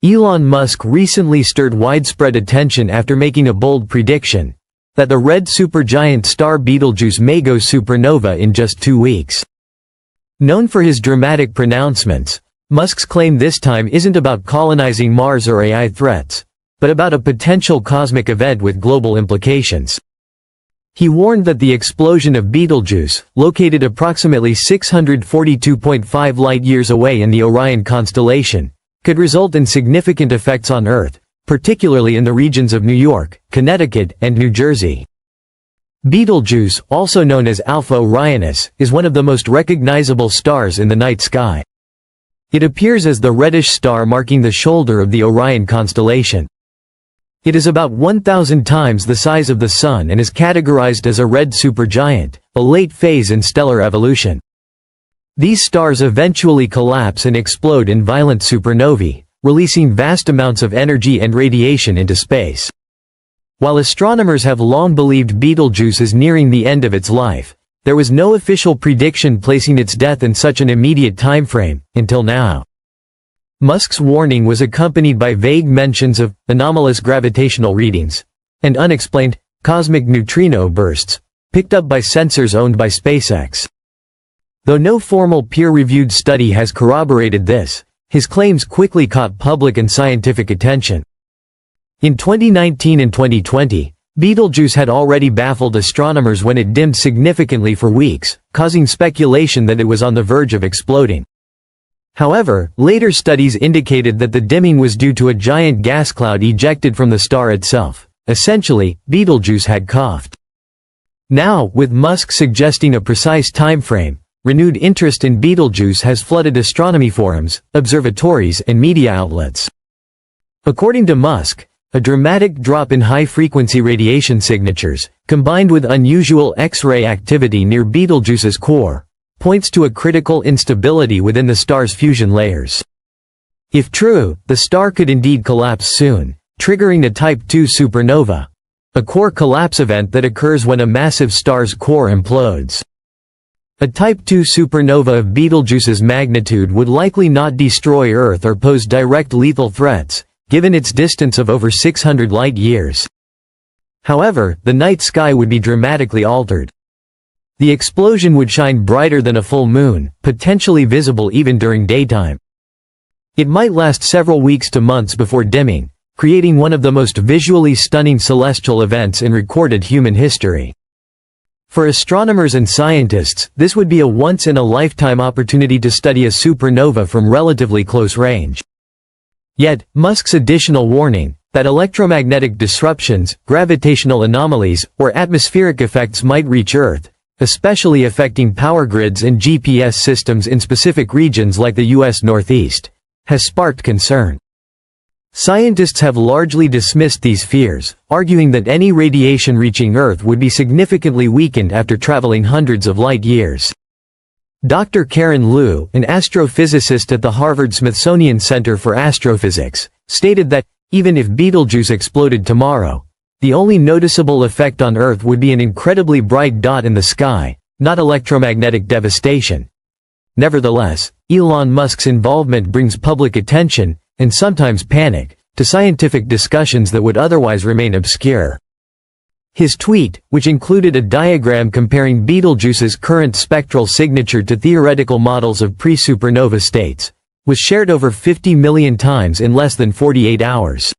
Elon Musk recently stirred widespread attention after making a bold prediction that the red supergiant star Betelgeuse may go supernova in just 2 weeks. Known for his dramatic pronouncements, Musk's claim this time isn't about colonizing Mars or AI threats, but about a potential cosmic event with global implications. He warned that the explosion of Betelgeuse, located approximately 642.5 light-years away in the Orion constellation, could result in significant effects on Earth, particularly in the regions of New York, Connecticut, and New Jersey. Betelgeuse, also known as Alpha Orionis, is one of the most recognizable stars in the night sky. It appears as the reddish star marking the shoulder of the Orion constellation. It is about 1,000 times the size of the Sun and is categorized as a red supergiant, a late phase in stellar evolution. These stars eventually collapse and explode in violent supernovae, releasing vast amounts of energy and radiation into space. While astronomers have long believed Betelgeuse is nearing the end of its life, there was no official prediction placing its death in such an immediate timeframe, until now. Musk's warning was accompanied by vague mentions of anomalous gravitational readings and unexplained cosmic neutrino bursts, picked up by sensors owned by SpaceX. Though no formal peer-reviewed study has corroborated this, his claims quickly caught public and scientific attention. In 2019 and 2020, Betelgeuse had already baffled astronomers when it dimmed significantly for weeks, causing speculation that it was on the verge of exploding. However, later studies indicated that the dimming was due to a giant gas cloud ejected from the star itself. Essentially, Betelgeuse had coughed. Now, with Musk suggesting a precise time frame, renewed interest in Betelgeuse has flooded astronomy forums, observatories, and media outlets. According to Musk, a dramatic drop in high-frequency radiation signatures, combined with unusual X-ray activity near Betelgeuse's core, points to a critical instability within the star's fusion layers. If true, the star could indeed collapse soon, triggering a Type II supernova, a core collapse event that occurs when a massive star's core implodes. A Type II supernova of Betelgeuse's magnitude would likely not destroy Earth or pose direct lethal threats, given its distance of over 600 light-years. However, the night sky would be dramatically altered. The explosion would shine brighter than a full moon, potentially visible even during daytime. It might last several weeks to months before dimming, creating one of the most visually stunning celestial events in recorded human history. For astronomers and scientists, this would be a once-in-a-lifetime opportunity to study a supernova from relatively close range. Yet, Musk's additional warning, that electromagnetic disruptions, gravitational anomalies, or atmospheric effects might reach Earth, especially affecting power grids and GPS systems in specific regions like the U.S. Northeast, has sparked concern. Scientists have largely dismissed these fears, arguing that any radiation reaching Earth would be significantly weakened after traveling hundreds of light-years. Dr. Karen Liu, an astrophysicist at the Harvard-Smithsonian Center for Astrophysics, stated that, even if Betelgeuse exploded tomorrow, the only noticeable effect on Earth would be an incredibly bright dot in the sky, not electromagnetic devastation. Nevertheless, Elon Musk's involvement brings public attention, and sometimes panic, to scientific discussions that would otherwise remain obscure. His tweet, which included a diagram comparing Betelgeuse's current spectral signature to theoretical models of pre-supernova states, was shared over 50 million times in less than 48 hours.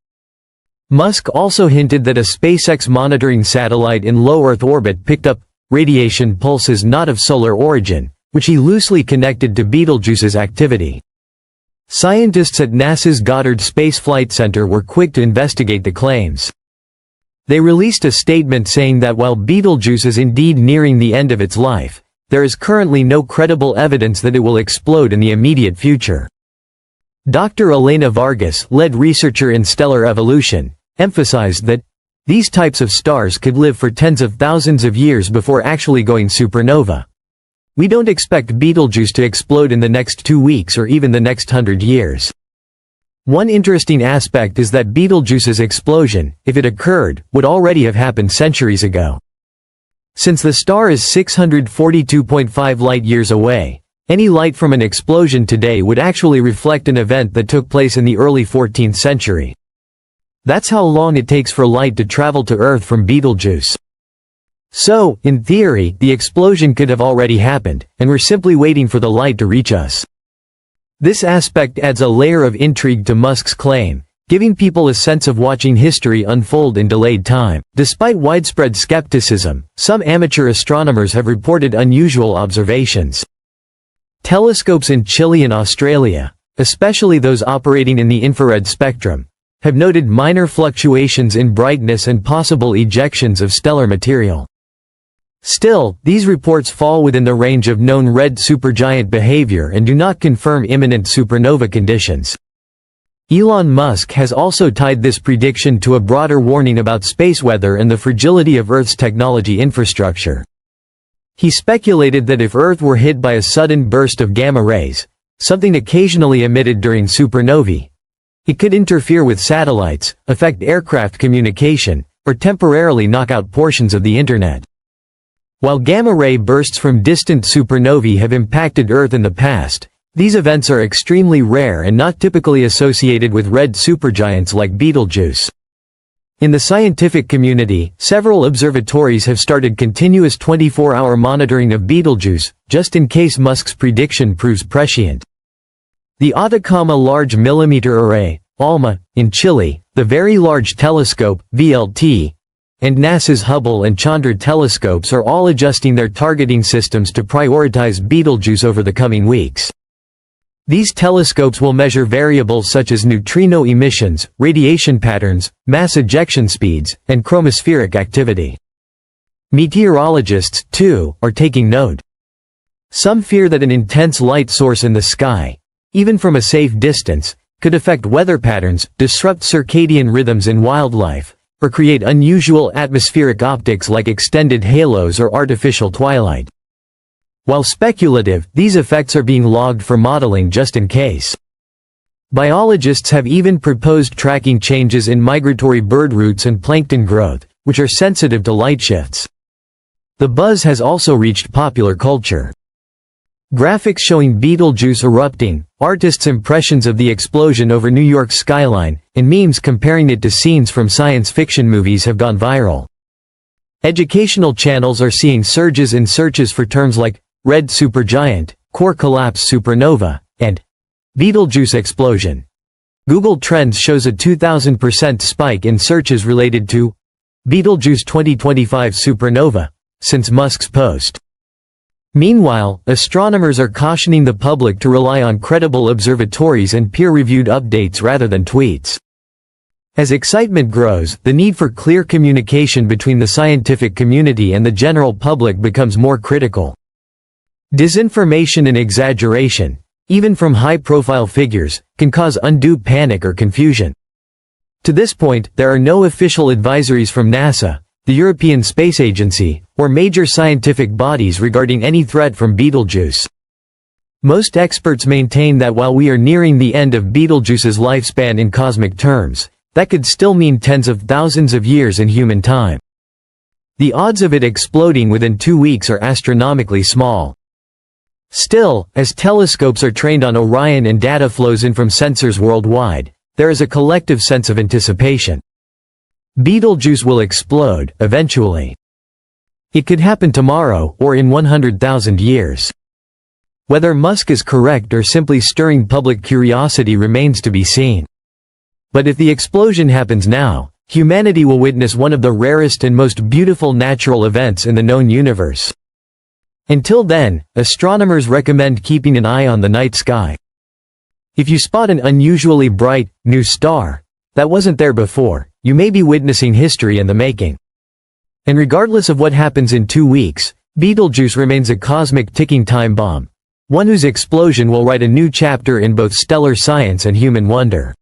Musk also hinted that a SpaceX monitoring satellite in low Earth orbit picked up radiation pulses not of solar origin, which he loosely connected to Betelgeuse's activity. Scientists at NASA's Goddard Space Flight Center were quick to investigate the claims. They released a statement saying that while Betelgeuse is indeed nearing the end of its life, there is currently no credible evidence that it will explode in the immediate future. Dr. Elena Vargas, lead researcher in stellar evolution, emphasized that these types of stars could live for tens of thousands of years before actually going supernova. We don't expect Betelgeuse to explode in the next 2 weeks or even the next 100 years. One interesting aspect is that Betelgeuse's explosion, if it occurred, would already have happened centuries ago. Since the star is 642.5 light-years away, Any light from an explosion today would actually reflect an event that took place in the early 14th century. That's how long it takes for light to travel to Earth from Betelgeuse. So, in theory, the explosion could have already happened, and we're simply waiting for the light to reach us. This aspect adds a layer of intrigue to Musk's claim, giving people a sense of watching history unfold in delayed time. Despite widespread skepticism, some amateur astronomers have reported unusual observations. Telescopes in Chile and Australia, especially those operating in the infrared spectrum, have noted minor fluctuations in brightness and possible ejections of stellar material. Still, these reports fall within the range of known red supergiant behavior and do not confirm imminent supernova conditions. Elon Musk has also tied this prediction to a broader warning about space weather and the fragility of Earth's technology infrastructure. He speculated that if Earth were hit by a sudden burst of gamma rays, something occasionally emitted during supernovae, it could interfere with satellites, affect aircraft communication, or temporarily knock out portions of the Internet. While gamma-ray bursts from distant supernovae have impacted Earth in the past, these events are extremely rare and not typically associated with red supergiants like Betelgeuse. In the scientific community, several observatories have started continuous 24-hour monitoring of Betelgeuse, just in case Musk's prediction proves prescient. The Atacama Large Millimeter Array, ALMA, in Chile, the Very Large Telescope, VLT, and NASA's Hubble and Chandra telescopes are all adjusting their targeting systems to prioritize Betelgeuse over the coming weeks. These telescopes will measure variables such as neutrino emissions, radiation patterns, mass ejection speeds, and chromospheric activity. Meteorologists, too, are taking note. Some fear that an intense light source in the sky, even from a safe distance, could affect weather patterns, disrupt circadian rhythms in wildlife, or create unusual atmospheric optics like extended halos or artificial twilight. While speculative, these effects are being logged for modeling just in case. Biologists have even proposed tracking changes in migratory bird routes and plankton growth, which are sensitive to light shifts. The buzz has also reached popular culture. Graphics showing Betelgeuse erupting, artists' impressions of the explosion over New York's skyline, and memes comparing it to scenes from science fiction movies have gone viral. Educational channels are seeing surges in searches for terms like red supergiant, core collapse supernova, and Betelgeuse explosion. Google Trends shows a 2,000% spike in searches related to Betelgeuse 2025 supernova since Musk's post. Meanwhile, astronomers are cautioning the public to rely on credible observatories and peer-reviewed updates rather than tweets. As excitement grows, the need for clear communication between the scientific community and the general public becomes more critical. Disinformation and exaggeration, even from high-profile figures, can cause undue panic or confusion. To this point, there are no official advisories from NASA, the European Space Agency, or major scientific bodies regarding any threat from Betelgeuse. Most experts maintain that while we are nearing the end of Betelgeuse's lifespan in cosmic terms, that could still mean tens of thousands of years in human time. The odds of it exploding within 2 weeks are astronomically small. Still, as telescopes are trained on Orion and data flows in from sensors worldwide, there is a collective sense of anticipation. Betelgeuse will explode, eventually. It could happen tomorrow, or in 100,000 years. Whether Musk is correct or simply stirring public curiosity remains to be seen. But if the explosion happens now, humanity will witness one of the rarest and most beautiful natural events in the known universe. Until then, astronomers recommend keeping an eye on the night sky. If you spot an unusually bright, new star that wasn't there before, you may be witnessing history in the making. And regardless of what happens in 2 weeks, Betelgeuse remains a cosmic ticking time bomb, one whose explosion will write a new chapter in both stellar science and human wonder.